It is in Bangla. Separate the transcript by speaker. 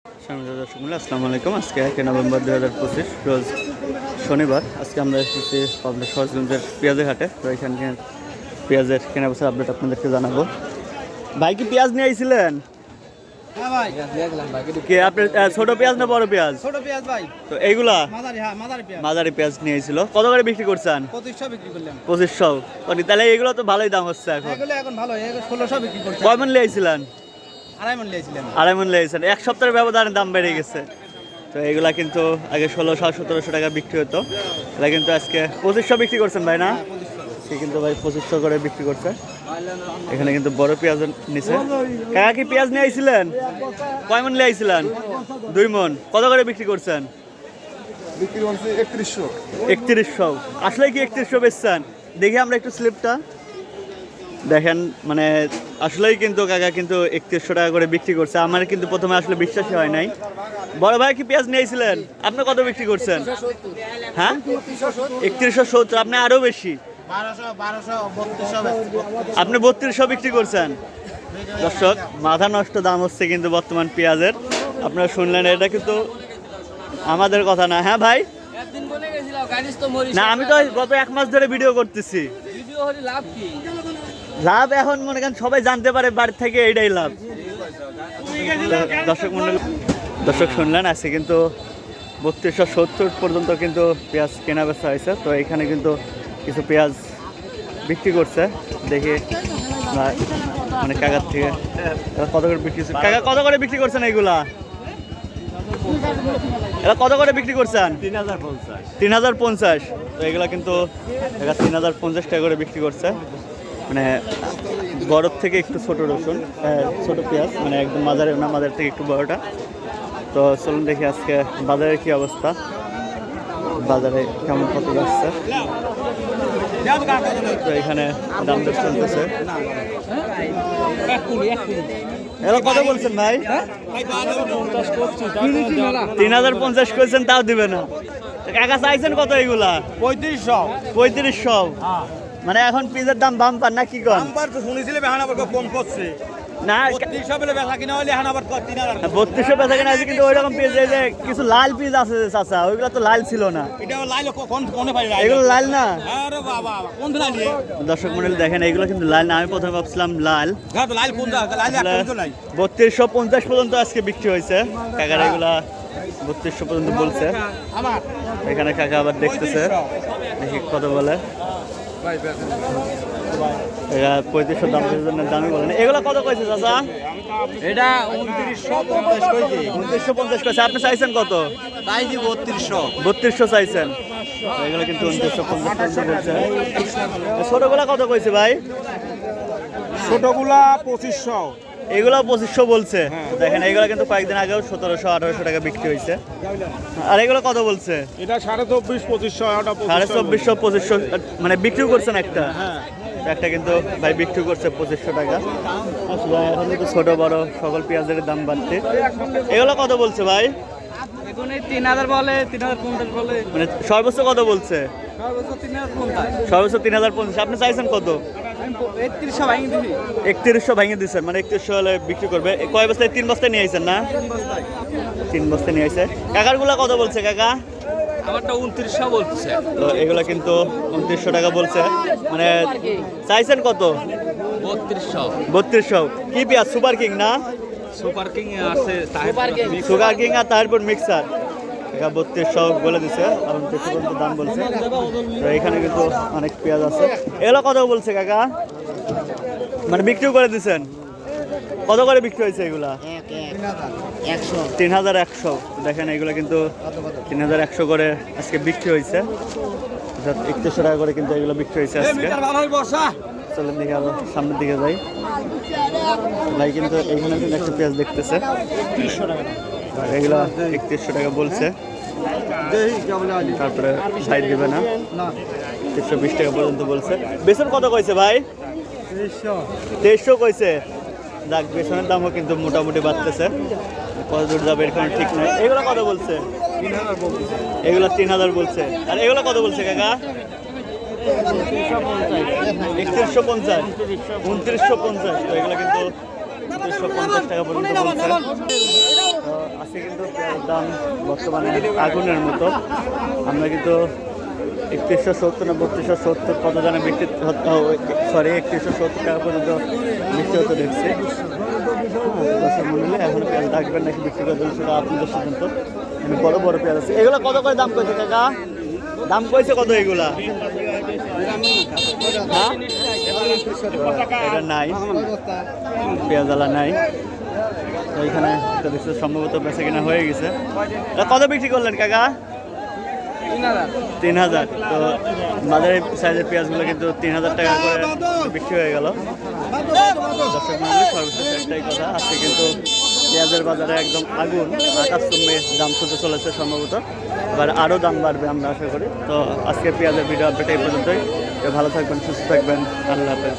Speaker 1: আসসালামু আলাইকুম। আজকে 1 নভেম্বর 2025 রোজ শনিবার। আজকে আমরা এসেছি পাবলিক সরজগঞ্জের পেঁয়াজের হাটে। তো এখানে পেঁয়াজের কেনা বেচার আপডেট আপনাদেরকে জানাবো। ভাই কি পেঁয়াজ নিয়ে আইছিলেন?
Speaker 2: হ্যাঁ ভাই,
Speaker 1: কি আপনি ছোট পেঁয়াজ না বড় পেঁয়াজ?
Speaker 2: ছোট পেঁয়াজ ভাই।
Speaker 1: তো এইগুলা
Speaker 2: মাঝারি পেঁয়াজ।
Speaker 1: মাঝারি পেঁয়াজ নিয়ে আইছিল। কত করে বিক্রি করছেন?
Speaker 2: 2500 বিক্রি করলাম।
Speaker 1: 2500। তাহলে এগুলো তো ভালোই দাম হচ্ছে এখন।
Speaker 2: এগুলো এখন ভালো, এগুলো 1600 বিক্রি করছি।
Speaker 1: কয় মন নিয়ে আইছিলেন?
Speaker 2: আড়াই মণ নিয়েছিলাম।
Speaker 1: আড়াই মন নিয়ে আইছেন। এক সপ্তাহের ব্যবধানে দাম বেড়ে গেছে। তো এগুলা কিন্তু আগে 1600-1700 টাকা বিক্রি হতো, এটা কিন্তু আজকে 2500 বিক্রি করছেন ভাই না? সে কিন্তু ভাই 2500 করে বিক্রি করছে। এখানে কিন্তু বড় পেঁয়াজ নিছে। কাকা কি পেঁয়াজ নিয়ে আইছিলেন? কয় মন নিয়ে আইছিলেন? 2 মন। কত করে বিক্রি করছেন?
Speaker 3: বিক্রি করছি 3100।
Speaker 1: 3100। আসলে কি 3100 বেচছেন? দেখি আমরা একটু স্লিপটা দেখেন। মানে আসলেই কিন্তু কাকা কিন্তু 3100 টাকা করে বিক্রি করছে। আমার কিন্তু প্রথমে আসলে বিশ্বাসই হয় নাই। বড় ভাই কি পেঁয়াজ নিয়েছিলেন? আপনি কত বিক্রি করছেন? হ্যাঁ, 3170। আপনি আরো বেশি,
Speaker 2: 1200
Speaker 1: আপনি 3200 বিক্রি করছেন। দর্শক, মাথা নষ্ট দাম হচ্ছে কিন্তু বর্তমান পেঁয়াজের। আপনারা শুনলেন, এটা কিন্তু আমাদের কথা না। হ্যাঁ ভাই, না আমি তো গত 1 মাস ধরে ভিডিও করতেছি। লাভ এখন মনে করেন সবাই জানতে পারে বাড়ি থেকে, এইটাই লাভ। দর্শক শুনলেন, আজকে কিন্তু 3270 পর্যন্ত কিন্তু পেঁয়াজ কেনা বেচা হয়েছে। তো এখানে কিন্তু কিছু পেঁয়াজ বিক্রি করছে। দেখি মানে কাকার থেকে কত করে বিক্রি করছে। কাকা কত করে বিক্রি করছেন এইগুলা? এরা কত করে বিক্রি করছেন? 3050। তো এগুলা কিন্তু 3050 টাকা করে বিক্রি করছে। মানে বড়র থেকে একটু ছোট রসুন, ছোট পেঁয়াজ, মানে একদম মাঝারি না, মাঝারি থেকে একটু বড়টা। তো চলুন দেখি আজকে বাজারের কি অবস্থা, বাজারে কেমন কত যাচ্ছে। তো এখানে দাম দর চলতেছে। এরা কত বলছেন ভাই? 3050 করেছেন, তাও দিবে না। কাকা চাইছেন কত এগুলা? 3500। মানে এখন পিজের দাম বাম্পার না কি কম? না 3200 বেচা কিনা আছে, কিন্তু ওইরকম পিস যে কিছু লাল পিস আছে চাচা, ওইগুলো তো লাল ছিল না। এগুলো লাল না। দর্শক মন্ডলী দেখেন, এগুলো কিন্তু লাল না। আমি প্রথমে ভাবছিলাম লাল। 3250 পর্যন্ত আজকে বিক্রি হয়েছে। কাকার এগুলা 3200 পর্যন্ত বলছে। এখানে কাকা আবার দেখতেছে, দেখি কত বলে। 3500 দামি বলেন। এগুলো কত কইছে চাচা?
Speaker 2: এটা
Speaker 1: 2950 কইছে। আপনি চাইছেন কত? 3200 চাইছেন। এগুলো কিন্তু 2950 বলছে। ছোটগুলা কত কইছে ভাই?
Speaker 3: ছোটগুলা 2500।
Speaker 1: এগুলো 2500 বলছে। দেখেন, এগুলো কিন্তু কয়েকদিন আগেও 1700-1800 টাকা বিক্রি হয়েছে। আর এগুলো কত বলছে?
Speaker 3: এটা 2450-2500।
Speaker 1: 2500 মানে বিক্রি করছেন একটা। একটা কিন্তু ভাই বিক্রি করছে 2500 টাকা। এখন কিন্তু ছোট বড় সকল পেঁয়াজের দাম বাড়ছে। এগুলো কত বলছে ভাই?
Speaker 2: এখন 3000 বলে, 3050 বলে।
Speaker 1: মানে সর্বোচ্চ কত বলছে? সর্বোচ্চ 3050। আপনি চাইছেন কত?
Speaker 2: 3100 ভাঙি দিবি।
Speaker 1: 3100 ভেঙে দিচ্ছেন, মানে 3100 হলে বিক্রি করবে। কয় বস্তায়? 3 বস্তায় নিয়ে আইছেন না? 3 বস্তায় নিয়ে আইছে। কাকারগুলা কত বলছে কাকা?
Speaker 2: আমারটা 2900 বলছে।
Speaker 1: তো এগুলা কিন্তু 2900 টাকা বলছে। মানে চাইছেন কত? 3200। কি পেঁয়াজ? সুপার কিং না?
Speaker 2: সুপার কিং আছে,
Speaker 1: সুপার কিং আর তারপর মিক্সার। 3200 বলে দিছে, আর 2900 পর্যন্ত দাম বলছে। তো এখানে কিন্তু অনেক পেঁয়াজ আছে। এগুলো কত বলছে কাকা? মানে বিক্রিও করে দিছেন? কত করে বিক্রি হয়েছে এগুলা? 3100। দেখেন, এগুলো কিন্তু 3100 করে আজকে বিক্রি হয়েছে। 3100 টাকা করে কিন্তু এগুলো বিক্রি হয়েছে আজকে। চলেন দেখি আরো সামনের দিকে যাই। ভাই কিন্তু এইখানে কিন্তু একটা পেঁয়াজ দেখতেছে, এগুলো 3100 টাকা বলছে। তারপরে সাইড দিবে না, 320 টাকা পর্যন্ত বলছে। বেসন কত কইছে ভাই? 2300 কইছে। যাক, বেসনের দামও কিন্তু মোটামুটি বাড়তেছে। কত দূর যাবে এর কোনো ঠিক নাই। এগুলো কত বলছে? এগুলো 3000 বলছে। আর এগুলো কত বলছে কাকা? 3150, 2950। তো এগুলো কিন্তু 2950 টাকা পর্যন্ত বলছে। আজকে কিন্তু পেঁয়াজের দাম বর্তমানে আগুনের মতো। আমরা কিন্তু 3170 না 3270 কত জানে বিক্রি, সরি 3170 টাকা পর্যন্ত বিক্রি হতে দেখছি। দর্শক মন্ডলী এখন পেঁয়াজ রাখবেন নাকি বিক্রি করে দেবেন সেটা আপনাদের সিদ্ধান্ত। বড় বড় পেঁয়াজ আছে, এগুলো কত করে দাম কইছে কাকা? দাম কইছে কত এগুলা? হ্যাঁ এটা নাই, পেঁয়াজালা নাই। তো এখানে একটা দেখছি সম্ভবত বেচা কিনা হয়ে গেছে। কত বিক্রি করলেন কাকা? 3000। তো মাঝারি সাইজের পেঁয়াজগুলো কিন্তু 3000 টাকা করে বিক্রি হয়ে গেল। দর্শক মন্ডলী সর্বশেষ একটাই কথা, আজকে কিন্তু পেঁয়াজের বাজারে একদম আগুন, আকাশচুম্বী দাম ছুটে চলেছে সম্ভবত। এবার আরও দাম বাড়বে আমরা আশা করি। তো আজকে পেঁয়াজের ভিডিও আপডেট এই পর্যন্তই। ভালো থাকবেন, সুস্থ থাকবেন, আল্লাহ হাফেজ।